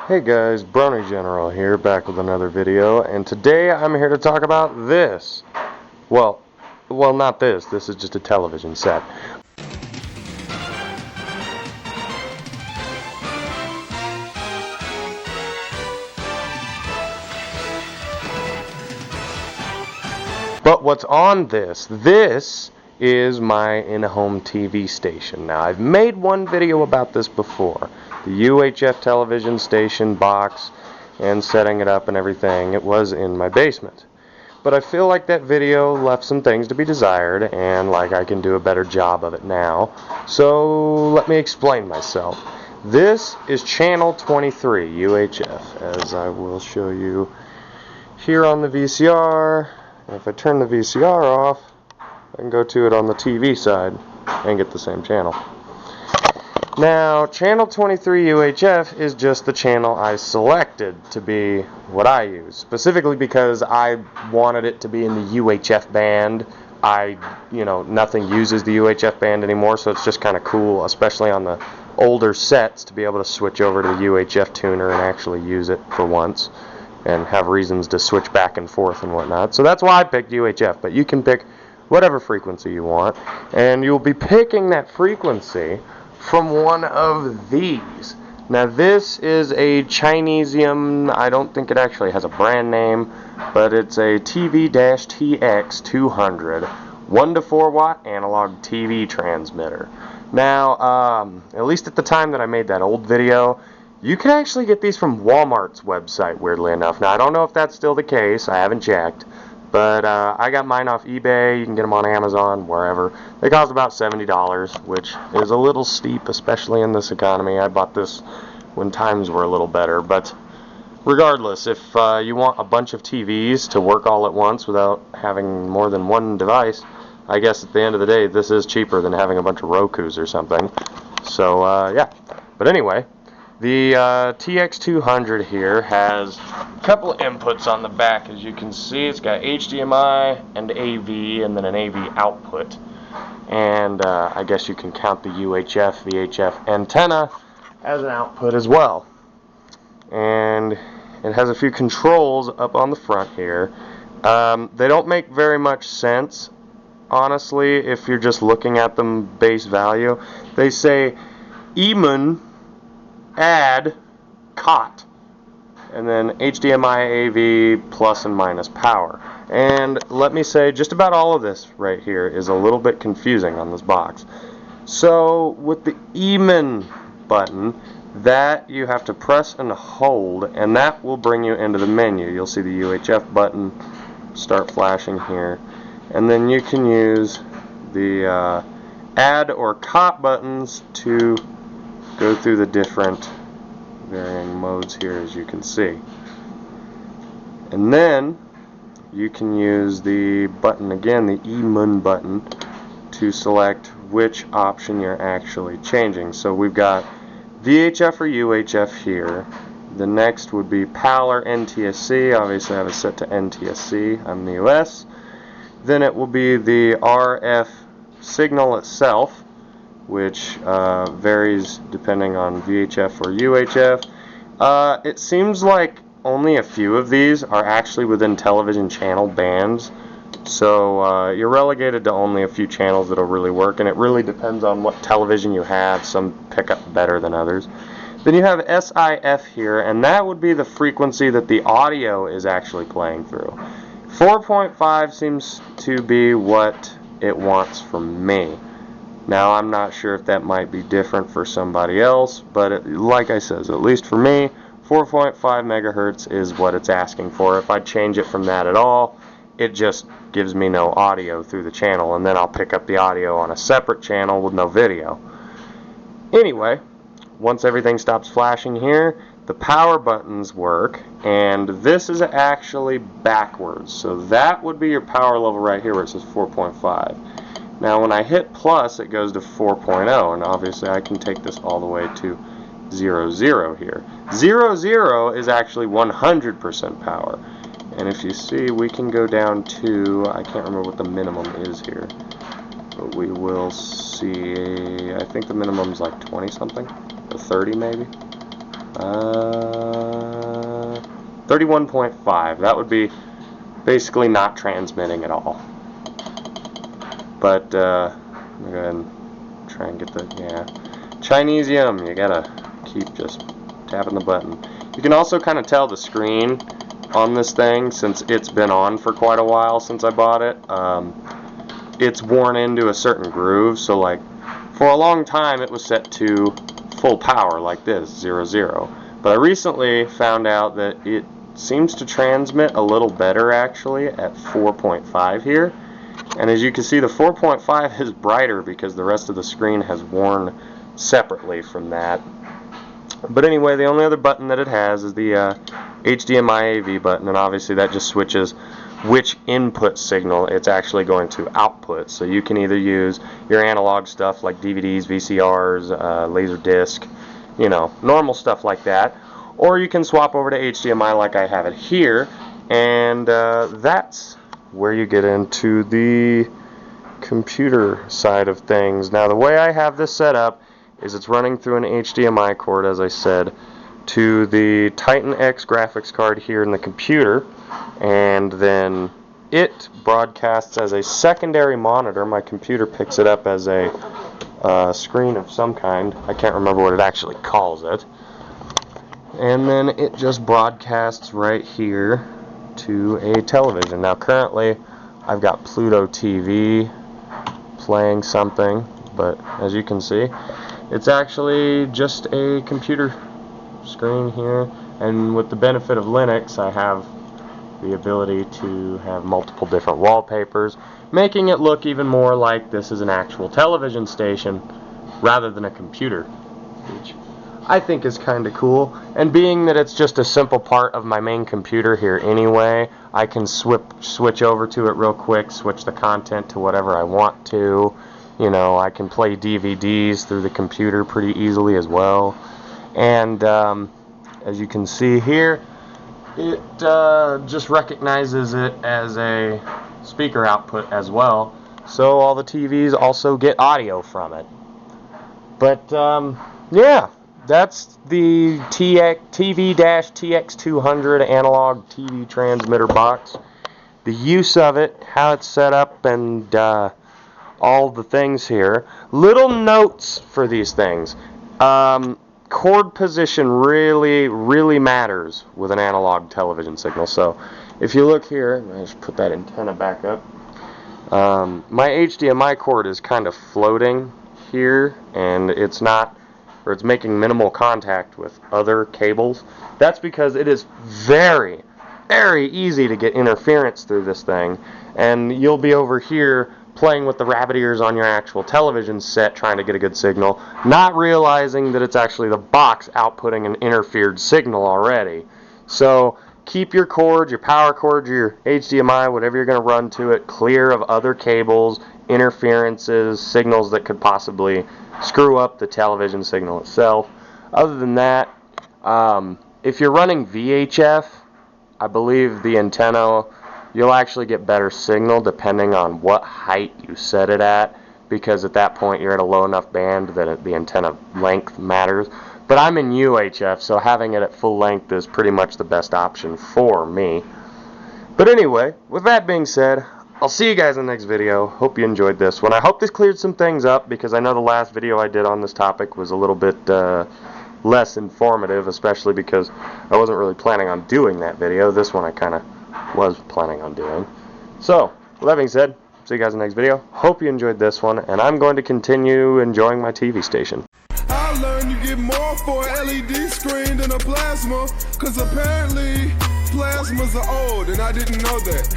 Hey guys, Brownie General here, back with another video, and today I'm here to talk about this. Well, not this. This is just a television set. But what's on this? This is my in-home TV station. Now, I've made one video about this before. The UHF television station box and setting it up and everything. It was in my basement. But I feel like that video left some things to be desired, and like I can do a better job of it now. So let me explain myself. This is channel 23 UHF, as I will show you here on the VCR. And if I turn the VCR off, I can go to it on the TV side and get the same channel. Now, channel 23 UHF is just the channel I selected to be what I use, specifically because I wanted it to be in the UHF band. Nothing uses the UHF band anymore, so it's just kind of cool, especially on the older sets, to be able to switch over to the UHF tuner and actually use it for once and have reasons to switch back and forth and whatnot. So that's why I picked UHF, but you can pick whatever frequency you want, and you'll be picking that frequency from one of these. Now this is a Chinesium, I don't think it actually has a brand name, but it's a TV-TX200 1 to 4 watt analog TV transmitter. Now, at least at the time that I made that old video, you can actually get these from Walmart's website, weirdly enough. Now I don't know if that's still the case, I haven't checked. But I got mine off eBay. You can get them on Amazon, wherever. They cost about $70, which is a little steep, especially in this economy. I bought this when times were a little better. But regardless, if you want a bunch of TVs to work all at once without having more than one device, I guess at the end of the day, this is cheaper than having a bunch of Rokus or something. So, yeah. But anyway, the TX200 here has a couple of inputs on the back. As you can see, it's got HDMI and AV, and then an AV output. And I guess you can count the UHF, VHF antenna as an output as well. And it has a few controls up on the front here. They don't make very much sense, honestly, if you're just looking at them base value. They say EMUN add COT, and then HDMI AV plus and minus power. And let me say, just about all of this right here is a little bit confusing on this box. So with the EMUN button, that you have to press and hold, and that will bring you into the menu. You'll see the UHF button start flashing here, and then you can use the add or COT buttons to go through the different varying modes here, as you can see. And then you can use the button again, the EMUN button, to select which option you're actually changing. So we've got VHF or UHF here. The next would be PAL or NTSC. Obviously I have it set to NTSC. I'm in the US. Then it will be the RF signal itself, which varies depending on VHF or UHF. It seems like only a few of these are actually within television channel bands, so you're relegated to only a few channels that'll really work, and it really depends on what television you have. Some pick up better than others. Then you have SIF here, and that would be the frequency that the audio is actually playing through. 4.5 seems to be what it wants from me. Now, I'm not sure if that might be different for somebody else, but like I said, at least for me, 4.5 megahertz is what it's asking for. If I change it from that at all, it just gives me no audio through the channel, and then I'll pick up the audio on a separate channel with no video. Anyway, once everything stops flashing here, the power buttons work, and this is actually backwards. So that would be your power level right here where it says 4.5. Now when I hit plus, it goes to 4.0, and obviously I can take this all the way to 0, here. 0 is actually 100% power. And if you see, we can go down to, I can't remember what the minimum is here, but we will see, I think the minimum is like 20 something, or 30 maybe. 31.5. That would be basically not transmitting at all. But I'm gonna go ahead and try and get the, yeah, Chinesium. You gotta keep just tapping the button. You can also kind of tell the screen on this thing, since it's been on for quite a while since I bought it. It's worn into a certain groove, so like for a long time it was set to full power like this, 0-0. But I recently found out that it seems to transmit a little better actually at 4.5 here. And as you can see, the 4.5 is brighter because the rest of the screen has worn separately from that. But anyway, the only other button that it has is the HDMI AV button, and obviously that just switches which input signal it's actually going to output. So you can either use your analog stuff like DVDs, VCRs, laser disc, you know, normal stuff like that, or you can swap over to HDMI like I have it here, and that's where you get into the computer side of things. Now the way I have this set up is it's running through an HDMI cord, as I said, to the Titan X graphics card here in the computer, and then it broadcasts as a secondary monitor. My computer picks it up as a screen of some kind. I can't remember what it actually calls it. And then it just broadcasts right here to a television. Now currently I've got Pluto TV playing something, but as you can see, it's actually just a computer screen here, and with the benefit of Linux, I have the ability to have multiple different wallpapers, making it look even more like this is an actual television station rather than a computer, which I think is kind of cool. And being that it's just a simple part of my main computer here anyway, I can switch over to it real quick, switch the content to whatever I want to. You know, I can play DVDs through the computer pretty easily as well. And as you can see here, it just recognizes it as a speaker output as well, so all the TVs also get audio from it. But yeah, that's the TV-TX200 analog TV transmitter box. The use of it, how it's set up, and all the things here. Little notes for these things. Cord position really matters with an analog television signal. So if you look here, I just put that antenna back up. My HDMI cord is kind of floating here, and it's not, or it's making minimal contact with other cables. That's because it is very easy to get interference through this thing, and you'll be over here playing with the rabbit ears on your actual television set trying to get a good signal, not realizing that it's actually the box outputting an interfered signal already. So keep your cord, your power cord, your HDMI, whatever you're going to run to it, clear of other cables, interferences, signals that could possibly screw up the television signal itself. Other than that, if you're running VHF, I believe the antenna, you'll actually get better signal depending on what height you set it at, because at that point you're at a low enough band that the antenna length matters. But I'm in UHF, so having it at full length is pretty much the best option for me. But anyway, with that being said, I'll see you guys in the next video. Hope you enjoyed this one. I hope this cleared some things up, because I know the last video I did on this topic was a little bit less informative, especially because I wasn't really planning on doing that video. This one I kind of was planning on doing. So, with that being said, see you guys in the next video. Hope you enjoyed this one, and I'm going to continue enjoying my TV station. I learned you get more for an LED screen than a plasma, cause apparently plasmas are old, and I didn't know that.